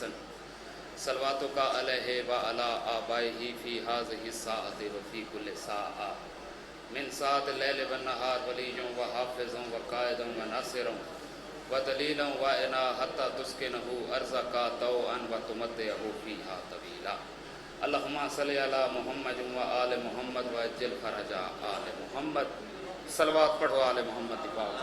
حسن صلواتک علیہ وعلی آبائہ فی ہذہ الساعۃ وفی کل ساعۃ من ساعۃ اللیل والنہار ولی و حافظ و قائد و ناصر و دلیل و انا حتی تسکنہ ارضک طوعا و تمتعہ فیہا طویلا اللہم صلی علی محمد و آل محمد و اجل فرج آل محمد. صلوات پڑھو آل محمد کی پاک.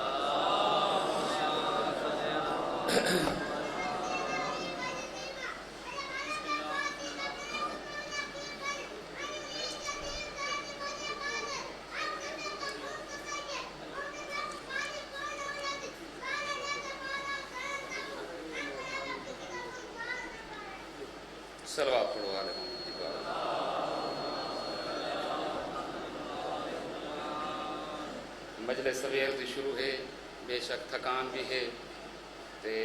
صلوات پڑھو آل محمد کی پاک. مجلس سویر دی شروع ہے، بے شک تھکان بھی ہے تے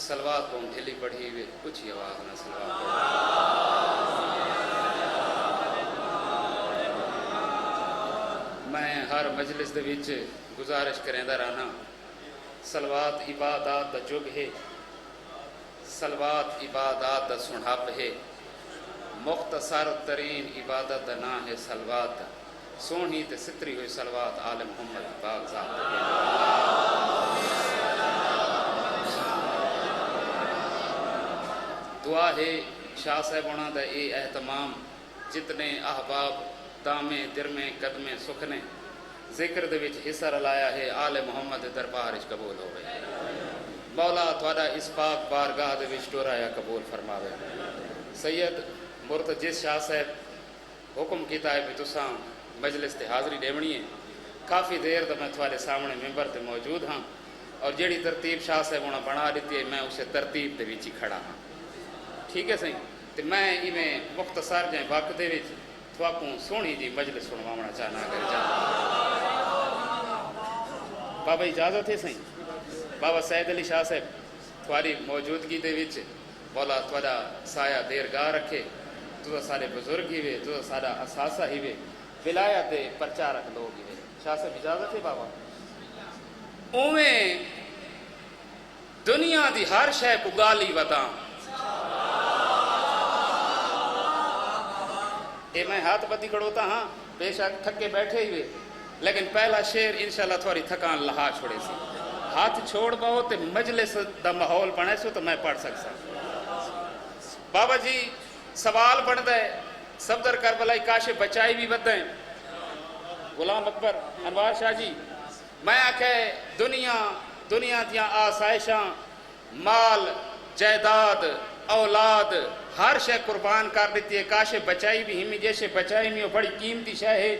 صلوات کو ڈھیلی پڑھی ہوئے کچھ ہی آواز نہ صلوات پڑھو. میں ہر مجلس دے وچ گزارش کریندا رہنا، صلوات عبادات دا جگ ہے، صلوات عبادات دا سنہپ ہے، مختصر ترین عبادت دا نام ہے صلوات. سونی تے ستری ہوئی صلوات آل محمد پاک ذات. دعا ہے شاہ صاحبانہ دا اے اہتمام جتنے احباب دامے درمے قدمے سکھنے ذکر دے وچ حصہ رلایا ہے آل محمد دربار وچ قبول ہوئے. مولا تھوڑا اس پاک بارگاہ دے وچ ٹورایا قبول فرماوے. سید مرتجس شاہ صاحب حکم کیتا ہے کہ تساں مجلس تے حاضری ڈیونی ہے. کافی دیر تو میں تھوڑے سامنے ممبر تے موجود ہاں اور جیڑی ترتیب شاہ صاحب ہونا بنا دیتی ہے میں اسے ترتیب دے وچ ہی کھڑا ہاں. ٹھیک ہے صحیح. تے میں ایویں مختصر جائیں وقت دے وچ تھواکوں سونی جی مجلس سنواونا چاہنا اگر بابا اجازت ہے صحیح. بابا سید علی شاہ صاحب تھوڑی موجودگی دے وچ مولا تھوڑا سایہ دیر گاہ رکھے. تو سارے بزرگ ہی وے، تو سارا اساسہ ہی وے، ولایت پرچارک لوگ ہی وے. شاہ صاحب اجازت ہے بابا. اویں دنیا دی ہر شے کو گالی وطاں. اے میں ہاتھ بدی کھڑوتا ہاں بے شک تھکے بیٹھے ہی وے لیکن پہلا شعر انشاءاللہ تھوڑی تھکان لہا چھوڑے سی. ہاتھ چھوڑ باؤ تے مجلس دا ماحول بنے سو تو میں پڑھ سکسا. بابا جی سوال بن دے صفدر کربلائی کاشے بچائی بھی بدیں. غلام اکبر انوار شاہ جی میں آکھے دنیا دیاں آسائشاں مال جائیداد اولاد ہر شے قربان کر دیتی ہے. کاشے بچائی بھی ہمی جیسے بچائی میں بڑی قیمتی شے ہے.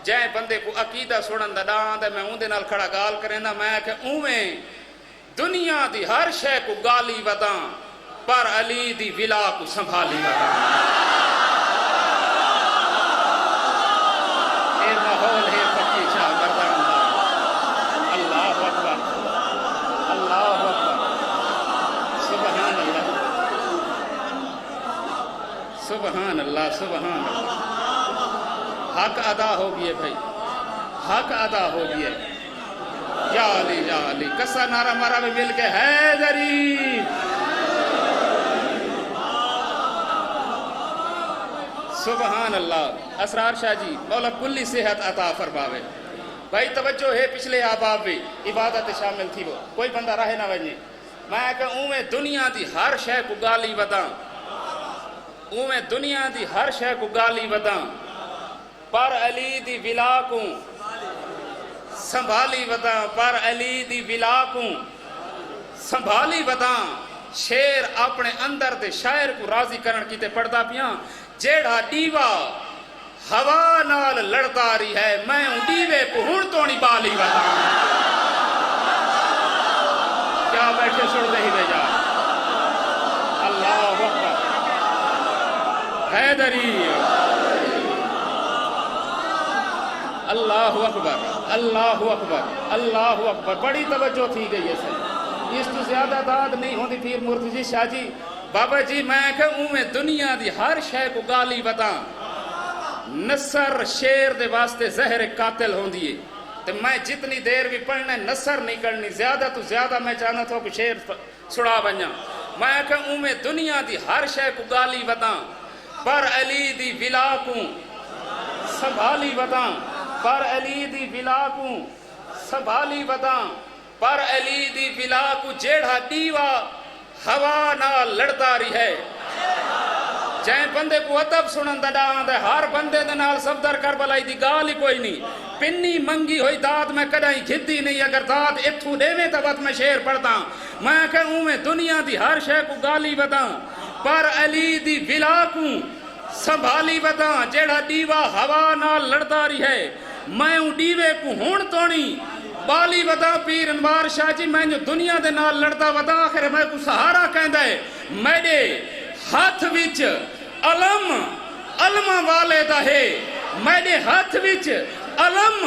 جائیں بندے کو عقیدہ سوڑن دا ڈان دے میں اون دے نال کھڑا گال کریں دا میں کہ اویں دنیا دی ہر شے کو گالی وداں پر علی دی ولا کو سنبھالی وداں. اے ماحول ہے فقی شاہ مردان دا. اللہ اکبر اللہ اکبر سبحان اللہ سبحان اللہ سبحان اللہ. حق ادا ہو گئے بھائی، حق ادا ہو گئے. یا علی کسا نعرہ مارا میں مل کے حیدری. سبحان اللہ. اسرار شاہ جی مولا کلی صحت عطا فرماوے. بھائی توجہ ہے پچھلے آباب بھی عبادت شامل تھی وہ کوئی بندہ راہ نہ وجے. میں کہ اویں دنیا دی ہر شے کو گالی وداں، اویں دنیا دی ہر شے کو گالی وداں پر علی دی ولا کو سنبھالی وداں. پر علی دی ولا کو سنبھالی وداں. شیر اپنے اندر دے شاعر کو راضی کرن کیتے پڑھدا پیاں. جیڑا ڈیوا ہوا نال لڑدا رہی ہے میں اون ڈیوے کو ہن تو نہیں بالی وداں. کیا بیٹھے سن دے ہی جا. اللہ اکبر حیدری. اللہ اکبر اللہ اکبر اللہ اکبر. بڑی توجہ تھی گئی ہے سر. اس تو زیادہ داد نہیں ہوتی پھر مرتجی شاہ جی. بابا جی میں کہ اویں دنیا دی ہر شے کو گالی وداں. نصر شیر دے واسطے زہر قاتل ہوندی ہے. تو میں جتنی دیر بھی پڑھنا نصر نہیں کرنی. زیادہ تو زیادہ میں چاہنا تھا کہ شیر سڑا بنیا. میں کہ میں دنیا دی ہر شے کو گالی ودا پر علی دی ولا کو سنبھالی ودا پر علی دی ولا کو سنبھالی ودا پر علی دی ولا کو جیڑا دیوا ہوا نال لڑدا رہی ہے جائیں بندے کو ادب سنن دا ڈاں ہر بندے دے نال صفدر کربلائی دی گال ہی کوئی نہیں پنی منگی ہوئی داد میں کدائیں گھدی نہیں اگر داد اتھو دیویں تا بات میں شعر پڑھتا میں کہوں میں دنیا دی ہر شے کو گالی ودا پر علی دی ولا کو سنبھالی ودا جیڑا دیوا ہوا نال لڑدا رہی ہے میں ہوں دیوے کو ہون تونی بالی ودا پیر انوار شاہ جی میں جو دنیا دے نال لڑدا ودا آخر میں کو سہارا کہندا ہے میرے ہاتھ وچ علم علمہ والے دا ہے میرے ہاتھ وچ علم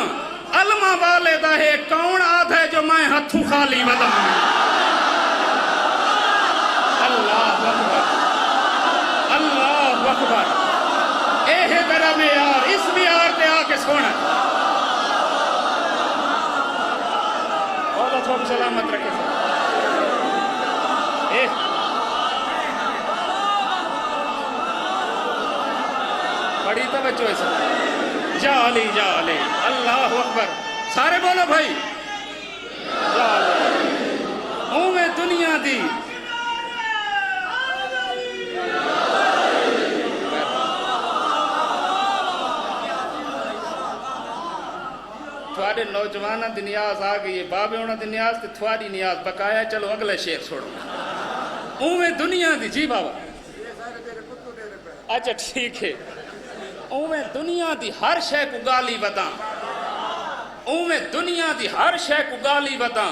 علمہ والے دا ہے کون آدھ ہے جو میں ہاتھوں خالی ودا اللہ اکبر اللہ اکبر اے ہے میرا معیار اس معیار تے آ کے سونا اللہ تھوڑا سلامت رکھے بڑی توجہ ہے سب جا علی اللہ اکبر سارے بولو بھائی جا علی میں دنیا دی تھوڑے نوجوانہ دی نیاز آ گئی ہے بابے ہونا دی نیاز تے تھوڑی نیاز بقایا چلو اگلے شعر چھوڑو میں دنیا دی جی بابا اچھا ٹھیک ہے میں دنیا دی ہر شے کو گالی ودا میں دنیا دی ہر شے کو گالی ودا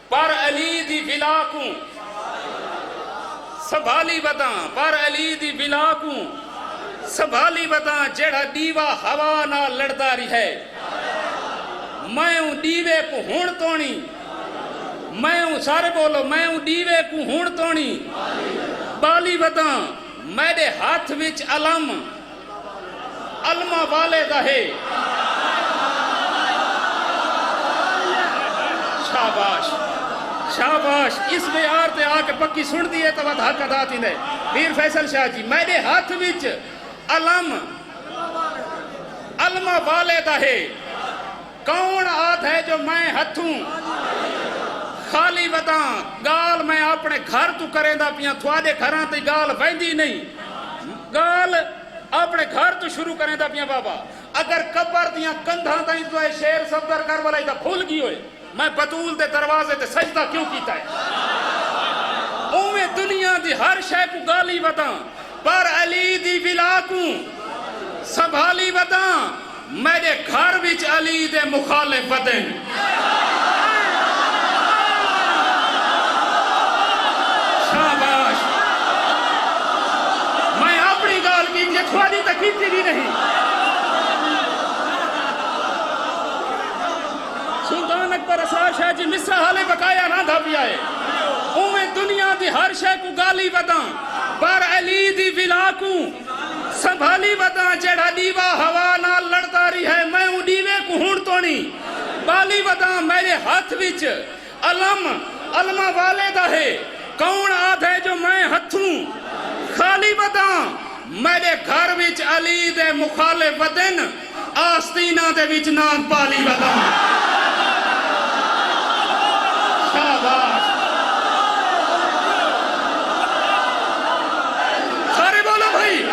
پر علی دی ولا کو سنبھالی ودا پر علی دی ولا کو سنبھالی ودا جیڑا دیوا ہوا نال لڑدا رہی ہے میں ہوں دیوے کو ہون تونی میں ہوں سارے بولو میں ہوں دیوے کو ہون تونی بالی ودا میرے ہاتھ وچ علم علمہ والے دا ہے شاباش شاباش اس معیار تے آ کے پکی سن دیئے تو بات حق ادا تھی نے میر فیصل شاہ جی میرے ہاتھ وچ علم علمہ والے دا ہے کون آدھ ہے جو میں ہتھوں خالی ودا گال میں اپنے گھر تو کریں دا پیاں تھوڑے گھراں تے گال ویندی نہیں گال اپنے گھر تو شروع کریں دا پیاں بابا اگر قبر دیاں کندھاں تائیں تو ہے شیر صفدر کربلائی دا کھل گئی ہوئے میں بطول دے دروازے تے سجدہ کیوں کیتا ہے میں دنیا دی ہر شے کو گالی ودا پر علی دی ولا کو سنبھالی ودا میرے گھر وچ علی دے مخالف ودن شاباش میں اپنی گال کی یہ تھوڑی تکیتی بھی نہیں سلطان اکبر اسرار شاہ جی مصرہ حالے بقایا نہ دھا بھی آئے میں دنیا دی ہر شے کو گالی ودا پر علی دی ولا کو سنبھالی ودا جیڑا دیوا ہوا نال لڑدا رہی ہے میں ہوں دیوے کو ہون تونی بالی ودا میرے ہاتھ وچ علم علمہ والے دا ہے کون آدھ ہے جو میں ہتھوں خالی ودا میرے گھر وچ علی دے مخالف ودن آستینہ دے وچ ناگ پالی ودا شاباش سارے بولو بھائی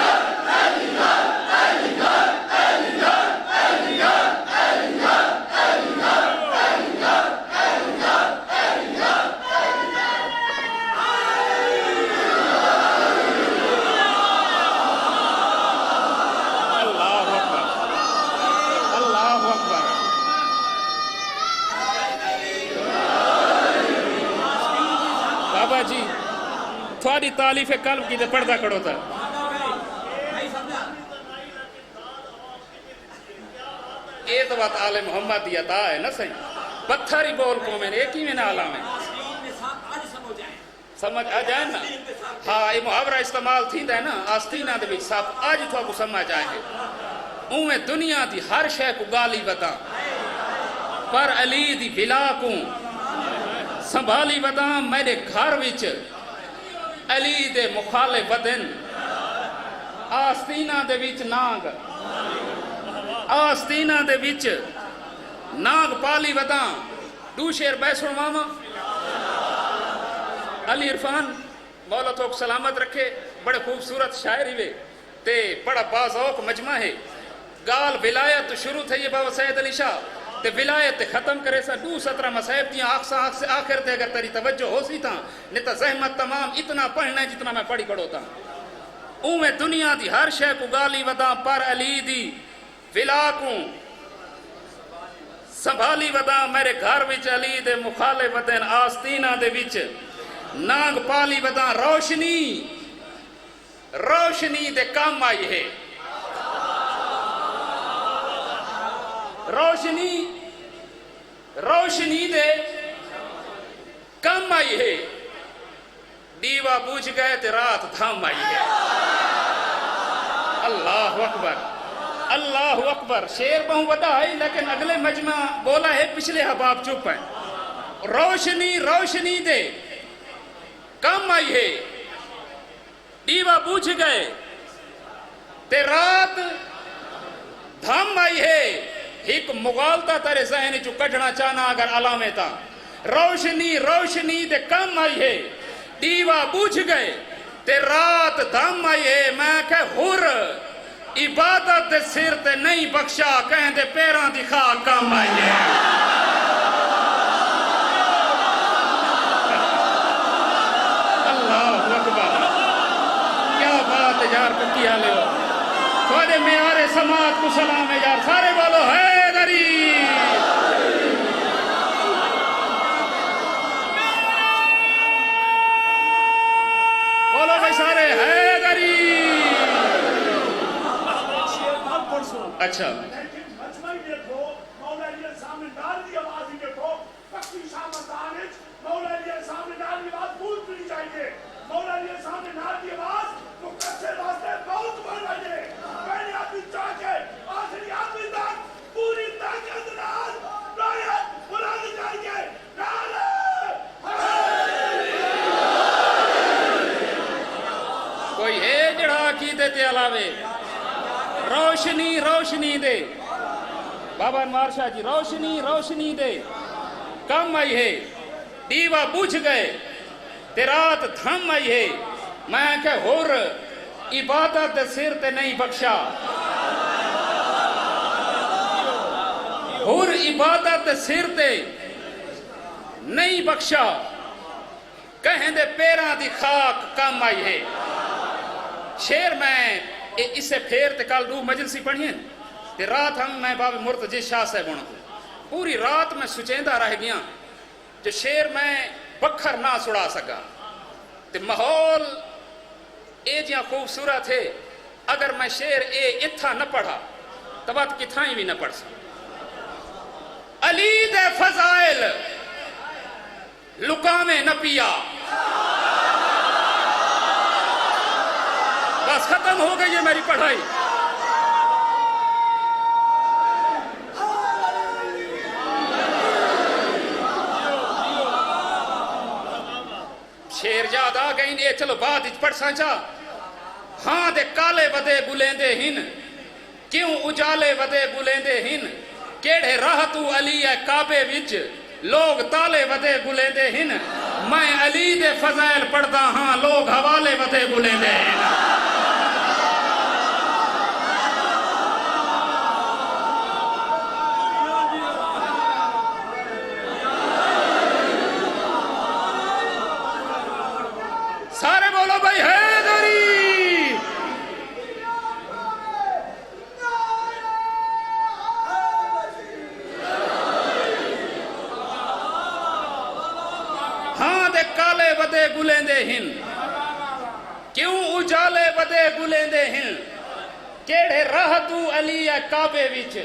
بابا جی تھوڑی تعلیف قلب کی تے پردہ کڑو تھا یہ تو بات آل محمد دی عطا ہے نا صحیح پتھر ہی بول کو میں نے ایک ہی میں نہ عالم ہے سمجھ آ جائے نا ہاں یہ محاورہ استعمال تھی دا ہے نا آستینہ دے بچ صاحب آج تو آپ کو سمجھ آئے ہیں میں دنیا دی ہر شے کو گالی ودا پر علی دی ولا کو سنبھالی ودا میرے گھر وچ علی دے مخالف ودن آستینہ دے وچ ناگ آستینہ دے وچ ناگ پالی وداں دو شیر بیسن ماما علی عرفان مولا توک سلامت رکھے بڑے خوبصورت شاعری وے تے بڑا بازوق مجمع ہے گال ولایت شروع تھے یہ بابا سید علی شاہ تے ولایت ختم کرے سا 217 مصائب دیاں آخر تے اگر تیری توجہ ہو سی تاں نتا زحمت تمام اتنا پڑھنا ہے جتنا میں پڑھی کڑو تاں میں دنیا دی ہر شے کو گالی وداں پر علی دی ولا کو سنبھالی وداں میرے گھر وچ علی دے مخالف ودن آستینہ دے وچ ناگ پالی وداں روشنی دے کام آئی ہے روشنی دے کم آئی ہے دیوا بوجھ گئے تے رات تھام آئی ہے اللہ اکبر شیر بہوں وڈا ہے لیکن اگلے مجمع بولا ہے پچھلے حباب چپ ہیں روشنی دے کم آئی ہے دیوا بوجھ گئے تے رات دھام آئی ہے ایک مغالطہ ترے ذہن چو کٹنا چاہنا اگر علامے تا روشنی دے کم آئی ہے دیوا بوجھ گئے تے رات دھام آئی ہے میں کہ ہور عبادت دے سر تے نہیں بخشا کہیں دے پیران دی خواہ کم آئی ہے اللہ اکبر کیا بات ہے یار پکی حالے ہو تھوڑے میارے سماعت کو سلام ہے یار سارے بولو حیدری بولو بھائی سارے حیدری اچھا کوئی ہے جڑا عقیدے تے علاوے روشنی دے بابا انوار شاہ جی روشنی دے کم آئی ہے دیوا بوجھ گئے تے رات دھم آئی ہے میں کہ ہور عبادت دے سر تے نہیں بخشا ہور عبادت دے سر تے نہیں بخشا کہیں دے پیران دی خاک کم آئی ہے شیر میں اس سے پھیر تے کل دو مجلسی پڑھیں تے رات ہم میں باب مرتجی شاہ صاحب ہونا پوری رات میں سچیندہ رہ گیا جو شیر میں بکھر نہ سڑا سکا تے ماحول اے جیاں خوبصورت ہے اگر میں شیر اے اتھا نہ پڑھا تبات کتھائیں بھی نہ پڑھ سکا علی دے فضائل لکامے نہ پیا بس ختم ہو گئی ہے میری پڑھائی شیر جاد آ گئی یہ چلو بعد پڑھ سانچا ہاں دے کالے ودے گلیندے ہن کیوں اجالے ودے گلیندے ہن کیڑے راہ تو علی ہے کعبے وچ لوگ تالے ودے گلیندے ہن میں علی دے فضائل پڑھدا ہاں لوگ حوالے ودے گلیندے ہن سارے بولو بھائی حیدری ہاں دے کالے ودے گلیندے ہن کیوں اجالے ودے گلیندے ہن کیڑے راہ تو علی ہے کعبے وچ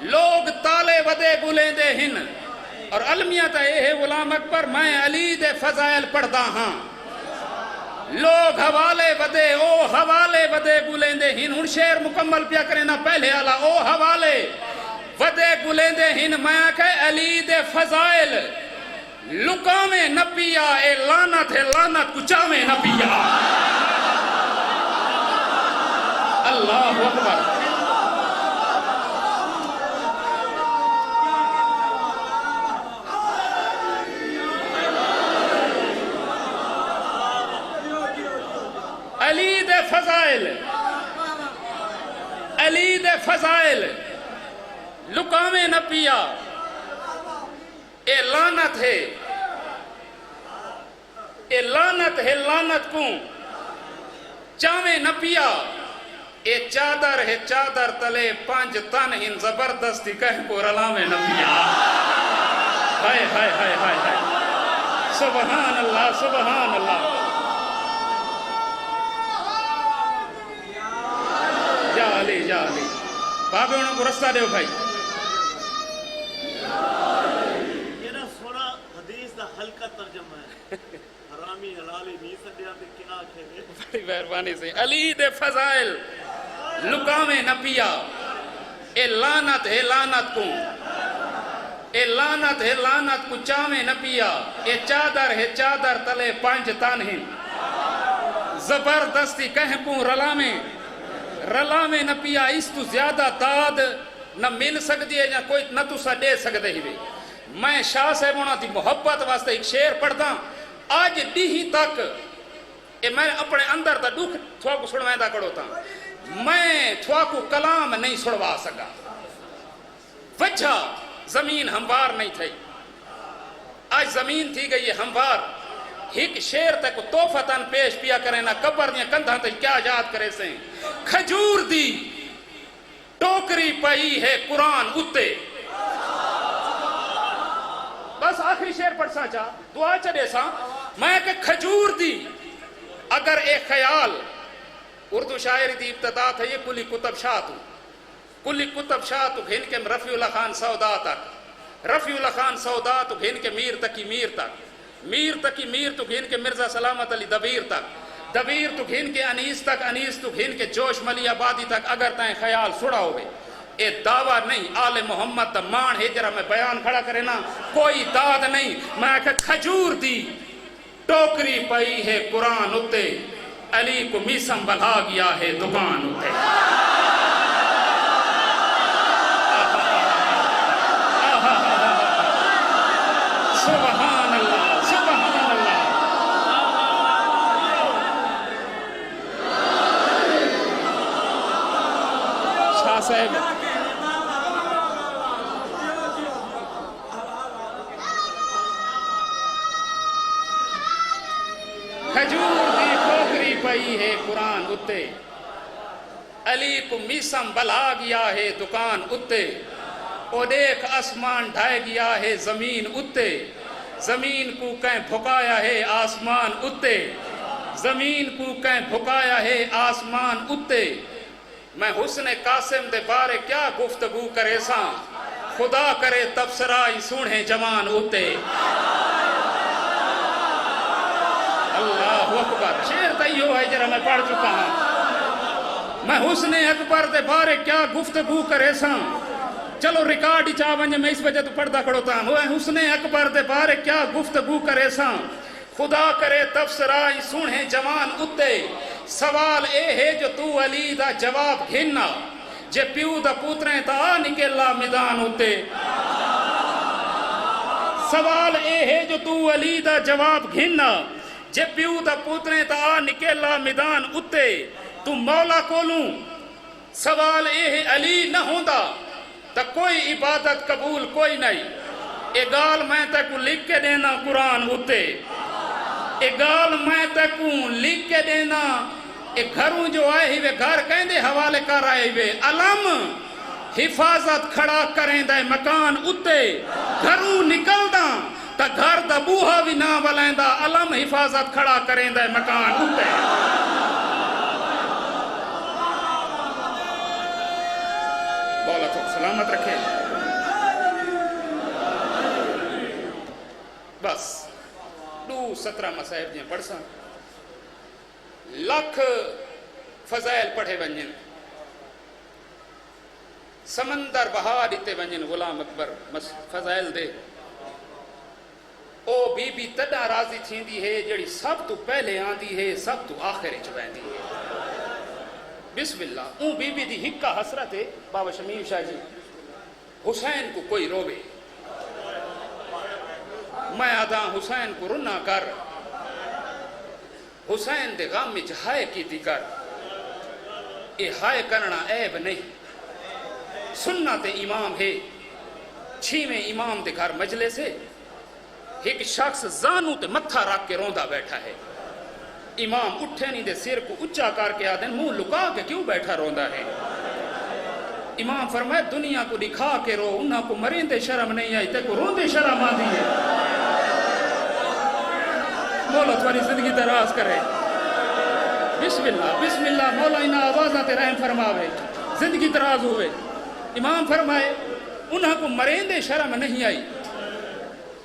لوگ تالے ودے گلیندے ہن اور علمیہ تا اے ہے غلام اکبر میں علی دے فضائل پڑھدا ہاں لوگ حوالے ودے او حوالے ودے گلیندے ہن ہن شیر مکمل پیا کریں نا پہلے آلا او حوالے ودے گلیندے ہن میں کہ علی دے فضائل لکامے نہ پیا اے لعنت ہے لعنت کچاوے نہ پیا. اللہ اکبر. علی دے فضائل، علی دے فضائل، لکامے نہ پیا اے لعنت ہے، اے لعنت ہے لعنت کو چاویں نہ پیا. اے چادر ہے چادر تلے 5 تن ہن زبردستی کہیں کو رلاویں نہ پیا. ہائے ہائے ہائے ہائے ہائے. سبحان اللہ سبحان اللہ. جا علی جا علی. بابے انہوں کو رستہ دیو بھائی. یہ نا سونا حدیث دا ہلکا ترجمہ ہے. حرامی حلالی نہیں سدیا تے کیا کہے. بڑی مہربانی سے. علی دے فضائل لکامے نہ پیا اے لعنت ہے لعنت کو، اے لعنت ہے لعنت کو چاویں نہ پیا. اے چادر ہے چادر تلے 5 تن ہیں زبردستی کہیں کو رلاویں نہ پیا. اس تو زیادہ داد نہ مل سکتی ہے یا کوئی نہ تو سا دے سکتے ہی بھی. میں شاہ صاحب ہونا تھی محبت واسطے ایک شعر پڑھتا آج ڈیہی تک. اے میں اپنے اندر تا دکھ تھوا کو سنوائیں دا کڑو تا. میں تھوا کو کلام نہیں سنوا سکا. وجہ زمین ہموار نہیں تھی. آج زمین تھی گئی ہموار. ایک شیر تک توفتاً پیش پیا کریں نا قبر دیا کندھاں تک کیا یاد کرے سیں. کھجور دی ٹوکری پئی ہے قرآن اتے. بس آخری شیر پڑھ سا چاہ دعا چڑے سا. میں کہ کھجور دی اگر ایک خیال اردو شاعری دی ابتدا تھا یہ کلی کتب شاہ تو کلی کتب شاہ تو گھن کے رفیع اللہ خان سودا تک رفیع اللہ خان سودا تو گھن کے میر تکی میر تک میر تکی میر تو گھن کے مرزا سلامت علی دبیر تک دبیر تو گھن کے انیس تک انیس تو گھن کے جوش ملی آبادی تک. اگر تائیں خیال سڑا ہوئے اے دعویٰ نہیں آل محمد دا مان ہے جرہ میں بیان کھڑا کرے نا کوئی داد نہیں. میں کہ کھجور دی ٹوکری پئی ہے قرآن اتے علی کو میسم بلا گیا ہے دکان اتے. سبحان اللہ سبحان اللہ. شاہ صاحب کھجور دی ٹوکری پئی ہے قرآن اتے علی کو میسم بلا گیا ہے دکان اتے. او دیکھ آسمان ڈھائے گیا ہے زمین اتے زمین کو کہیں بھکایا ہے آسمان اتے زمین کو کہیں بھکایا ہے آسمان اتے. میں حسن قاسم دے بارے کیا گفتگو کرے ساں خدا کرے تبصرائی سوڑھیں جوان اتے. اللہ اکبر. شعر تیو ہے جرہ میں پڑھ چکا ہوں. میں حسن اکبر دے بارے کیا گفتگو کرے ساں. چلو ریکارڈ ہی چاہ ونجے میں اس وجہ تو پڑھتا کھڑوتا ہوں. حسن اکبر دے بارے کیا گفتگو کرے ساں خدا کرے تبصرائی سوڑھیں جوان اتے. سوال اے ہے جو تو علی دا جواب گھننا جے پیو دا پوتریں تا نکلا میدان اتے. سوال اے ہے جو تو علی دا جواب گھننا جے پیو دا پوتریں تا نکلا میدان اتے. تو مولا کولوں سوال اے ہے علی نہ ہوندا تا کوئی عبادت قبول کوئی نہیں. اے گال میں تکو لکھ کے دینا قرآن اتے اے گال میں تکو لکھ کے دینا. اے گھروں جو آئے ہی وے گھر کہیں دے حوالے کر آئے ہوئے علم حفاظت کھڑا کریں دے مکان اتے. گھروں نکل دا تا گھر دا بوہا بھی نہ والیں دا علم حفاظت کھڑا کریں دے مکان اتے. بولا تو سلامت رکھے. بس 217 مسائب جیں پڑھ ساں لکھ فضائل پڑھے ونجن سمندر بہا دیتے ونجن غلام اکبر فضائل دے. او بی بی تڈا راضی تھیندی ہے جڑی سب تو پہلے آندی ہے سب تو آخر چ ویندی ہے بسم اللہ اون بی بی دی ہکا حسرت ہے بابا شمیم شاہ جی حسین کو کوئی روے میں آدھا حسین کو رنا کر حسین دے غم وچ ہائے کیتی کر اے ہائے کرنا عیب نہیں سنت امام ہے چھویں امام دے گھر مجلس ہے ایک شخص زانو تے متھا رکھ کے روندا بیٹھا ہے امام اٹھے نہیں دے سر کو اچھا کر کے آدھیں منہ لکا کے کیوں بیٹھا روندا ہے امام فرمائے دنیا کو دکھا کے رو انہاں کو مریندے شرم نہیں آئی تے کو روندے شرم آدھی ہے مولا تمہاری زندگی دراز کرے بسم اللہ مولا انہاں آوازاں تے رحم فرماوے زندگی دراز ہوئے امام فرمائے انہاں کو مریندے شرم نہیں آئی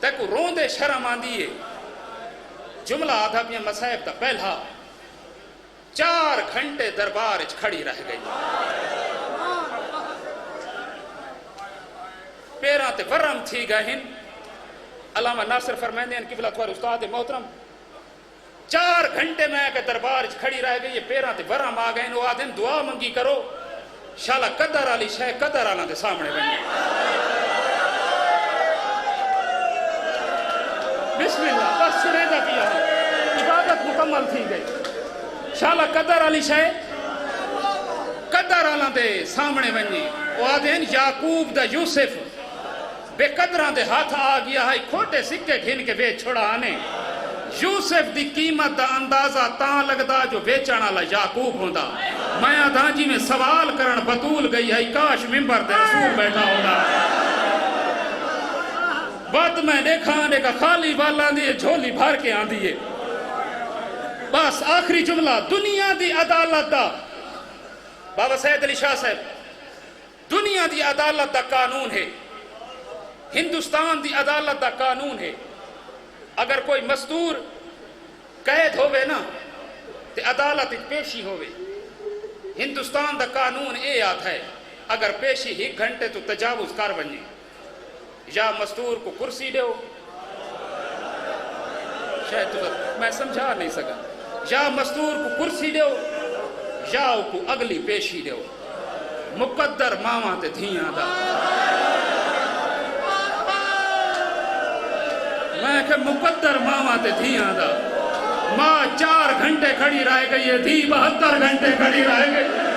تے کو روندے شرم آندی ہے جملہ آدھا پیا مسائب تا پہلا 4 گھنٹے دربار اچ کھڑی رہ گئی پیران تے ورم تھی گئن علامہ ناصر فرمائندے ہیں قبلہ تھوار استاد محترم 4 گھنٹے میں کہ دربار اچ کھڑی رہ گئی یہ پیران تے ورم آ گئے وہ آدھیں دعا منگی کرو شالا قدر علی شہ قدر آنا دے سامنے بنی بسم اللہ بس سریدہ کیا عبادت مکمل تھی گئی شالا قدر علی شہ قدر آنا دے سامنے بنی وہ آدھیں یعقوب دا یوسف بے قدران دے ہاتھ آ گیا ہے کھوٹے سکے گھن کے بیچ چھوڑا آنے یوسف دی قیمت دا اندازہ تاں لگدا جو بیچان والا یعقوب ہوندا میں آدھاں جی میں سوال کرن بطول گئی ہے کاش ممبر دے رسول بیٹھا ہوندا بات میں دیکھا آنے کا خالی والا دی جھولی بھر کے آندھی ہے بس آخری جملہ دنیا دی عدالت دا بابا سید علی شاہ صاحب دنیا دی عدالت دا قانون ہے ہندوستان دی عدالت دا قانون ہے اگر کوئی مزدور قید ہوئے نا تے عدالت پیشی ہوئے ہندوستان دا قانون اے آتا ہے اگر پیشی 1 گھنٹے تو تجاوز کر بنی یا مزدور کو کرسی دیو شاید تو میں سمجھا نہیں سکا یا مزدور کو کرسی دیو یا کو اگلی پیشی دیو مقدر ماما تے دھیاں دا میں کہ مقدر ماما تے دھیاں دا ماں 4 گھنٹے کھڑی رہ گئی ہے دھی 72 گھنٹے کھڑی رہ گئی